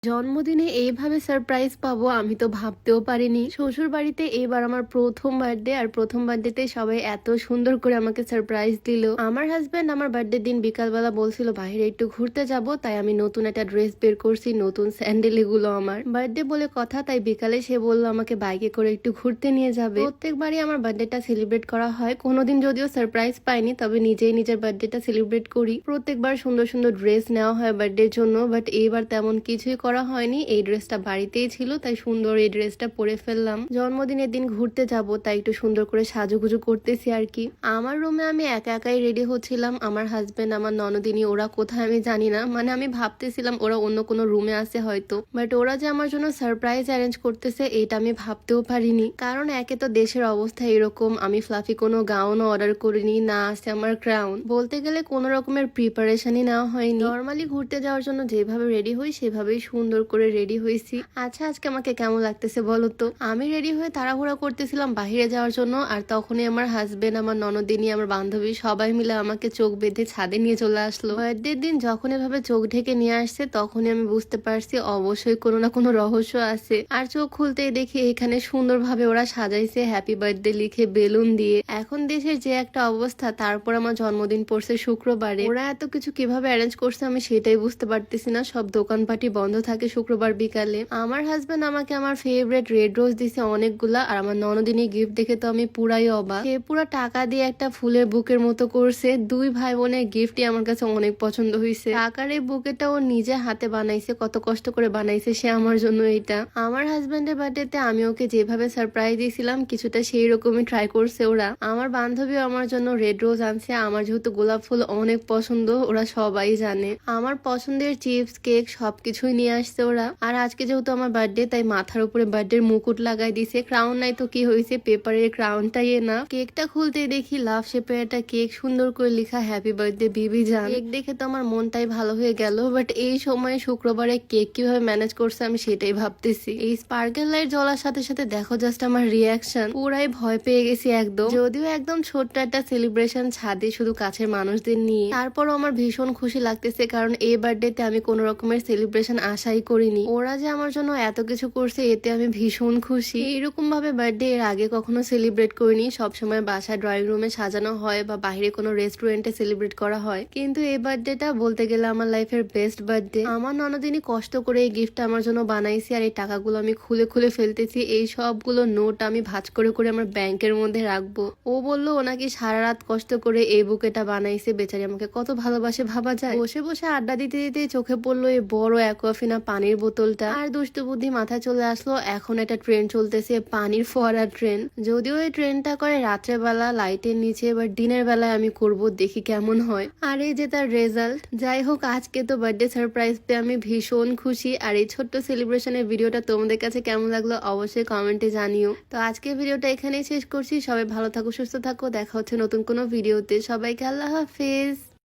জন্মদিনে এইভাবে সারপ্রাইজ পাবো আমি তো ভাবতেও পারিনি। শ্বশুর বাড়িতে এবার আমার প্রথম বার্থডে, আর প্রথম বার্থডেতে সবাই এত সুন্দর করে আমাকে সারপ্রাইজ দিল। আমার হাজবেন্ড আমার বার্থডে দিন বিকালবেলা বলছিল বাইরে একটু ঘুরতে যাব, তাই আমি নতুন একটা ড্রেস বের করছি, নতুন স্যান্ডেল, এগুলো আমার বার্থডে বলে কথা। তাই বিকালে সে বললো আমাকে বাইকে করে একটু ঘুরতে নিয়ে যাবে। প্রত্যেকবারই আমার বার্থডেটা সেলিব্রেট করা হয়, কোনোদিন যদিও সারপ্রাইজ পাইনি, তবে নিজেই নিজের বার্থডেটা সেলিব্রেট করি। প্রত্যেকবার সুন্দর সুন্দর ড্রেস নেওয়া হয় বার্থডের জন্য, বাট এইবার তেমন কিছুই করা হয়নি। এই ড্রেসটা বাড়িতেই ছিল, তাই সুন্দর এই ড্রেসটা পরে ফেললাম। জন্মদিনের দিন ঘুরতে যাব, তাই একটু সুন্দর করে সাজুগুজু করতেছি আর কি। আমার রুমে আমি একা একাই রেডি হচ্ছিলাম। আমার হাজবেন্ড, আমার ননদিনী, ওরা কোথায় আমি জানি না। মানে আমি ভাবতেছিলাম ওরা অন্য কোনো রুমে আছে হয়তো, বাট ওরা যে আমার জন্য সারপ্রাইজ অ্যারেঞ্জ করতেছে এটা আমি ভাবতেও পারিনি। কারণ একে তো দেশের অবস্থা এরকম, আমি ফ্লাফি কোনো গাউনও অর্ডার করিনি, না আছে আমার ক্রাউন। বলতে গেলে কোনো রকমের প্রিপারেশনই নেওয়া হয়নি। নর্মালি ঘুরতে যাওয়ার জন্য যেভাবে রেডি হই সেভাবেই সুন্দর করে রেডি হয়েছি। আচ্ছা, আজকে আমাকে কেমন লাগতেছে বলো তো? আমি রেডি হয়ে তাড়াহুড়া করতেছিলাম বাহিরে যাওয়ার জন্য, আর তখনই আমার হাজবেন্ড, আমার ননদিনী, আমার বান্ধবী সবাই মিলে আমাকে চোখ বেঁধে ছাদে নিয়ে চলে আসলো। বার্থডের দিন যখন এভাবে চোখ ঢেকে নিয়ে আসছে তখনই আমি বুঝতে পারছি অবশ্যই কোনো না কোনো রহস্য আছে। আর চোখ খুলতেই দেখি এখানে সুন্দরভাবে ওরা সাজাইছে হ্যাপি বার্থডে লিখে বেলুন দিয়ে। এখন দেশের যে একটা অবস্থা, তারপর আমার জন্মদিন পড়ছে শুক্রবারে। ওরা এত কিছু কিভাবে অ্যারেঞ্জ করছে আমি সেটাই বুঝতে পারতেছি না। সব দোকানপাটি বন্ধ থাকে শুক্রবার বিকালে। আমার হাজবেন্ড আমাকে আমার ফেভারিট রেড রোজ দিছে অনেকগুলা, আর আমার ননদিনী গিফট দেখে তো আমি পুরাই অবাক। সে পুরো টাকা দিয়ে একটা ফুলের বুকের মতো করছে। দুই ভাই বোনের গিফটই আমার কাছে অনেক পছন্দ হয়েছে। টাকার এই বুকেটা ও নিজে হাতে বানাইছে, কত কষ্ট করে বানাইছে সে আমার জন্য এটা। আমার হাজবেন্ডের বার্থডেতে আমি ওকে যেভাবে সারপ্রাইজ দিয়েছিলাম কিছুটা সেই রকমই ট্রাই করছে ওরা। আমার বান্ধবীও আমার জন্য রেড রোজ আনছে। আমার যেহেতু গোলাপ ফুল অনেক পছন্দ, ওরা সবাই জানে। আমার পছন্দের চিপস, কেক সবকিছুই নিয়ে আসছে ওরা। আর আজকে যেহেতু আমার বার্থডে, তাই মাথার উপরে বার্থডে মুকুট লাগাই দিছে। ক্রাউন নাই তো কি হয়েছে, পেপারের ক্রাউনটাই না। কেকটা খুলতে দেখি লাভ শেপের একটা কেক, সুন্দর করে লেখা হ্যাপি বার্থডে বিবি জান। কেক দেখে তো আমার মনটাই ভালো হয়ে গেল, বাট এই সময় শুক্রবারে কেক কিভাবে ম্যানেজ করছে আমি সেটাই ভাবতেছি। এই স্পার্কেল লাইট জ্বলার সাথে সাথে দেখো জাস্ট আমার রিয়াকশন, পুরাই ভয় পেয়ে গেছি একদম। যদিও একদম ছোট্ট একটা সেলিব্রেশন, ছাদে শুধু কাছের মানুষদের নিয়ে, তারপরও আমার ভীষণ খুশি লাগতেছে, কারণ এই বার্থডেতে আমি কোন রকমের সেলিব্রেশন আশাই করিনি। ওরা যে আমার জন্য এত কিছু করছে এতে আমি ভীষণ খুশি। এইরকম ভাবে বার্থডে এর আগে কখনো সেলিব্রেট করিনি। সবসময় বাসা ড্রয়িং রুমে সাজানো হয় বা বাইরে কোনো রেস্টুরেন্টে সেলিব্রেট করা হয়, কিন্তু এই বার্থডেটা বলতে গেলে আমার লাইফের বেস্ট বার্থডে। আমার ননদিনী কষ্ট করে এই গিফটটা আমার জন্য বানাইছি, আর এই টাকাগুলো আমি খুলে খুলে ফেলতেছি। এই সবগুলো নোট আমি ভাঁজ করে করে আমার ব্যাংকের মধ্যে রাখবো। ও বললো ও নাকি সারা রাত কষ্ট করে এই বুকেটা বানাইছে, বেচারি আমাকে কত ভালোবাসে ভাবা যায়। বসে বসে আড্ডা দিতে দিতে চোখে পড়লো এই বড় অ্যাকোয়াফিনা পানির বোতলটা, আর দুষ্টু বুদ্ধি মাথায় চলে আসলো এখন একটা ট্রেন চলতেছে, পানির ফোয়ারা ট্রেন। যদিও এই ট্রেনটা করে রাত্রে বেলা লাইটের নিচে, এবার দিনের বেলায় আমি করব, দেখি কেমন হয়। আর এই যে তার রেজাল্ট। যাই হোক, আজকে তো বার্থডে সারপ্রাইজ পেয়ে আমি ভীষণ খুশি। আর এই ছোট্ট সেলিব্রেশনের ভিডিওটা তোমাদের কাছে কেমন লাগলো অবশ্যই কমেন্টে জানিও। তো আজকে ভিডিওটা এখানেই শেষ করছি। সবাই ভালো থাকো, সুস্থ থাকো, দেখা হচ্ছে নতুন কোনো ভিডিওতে। সবাইকে আল্লাহ হাফেজ।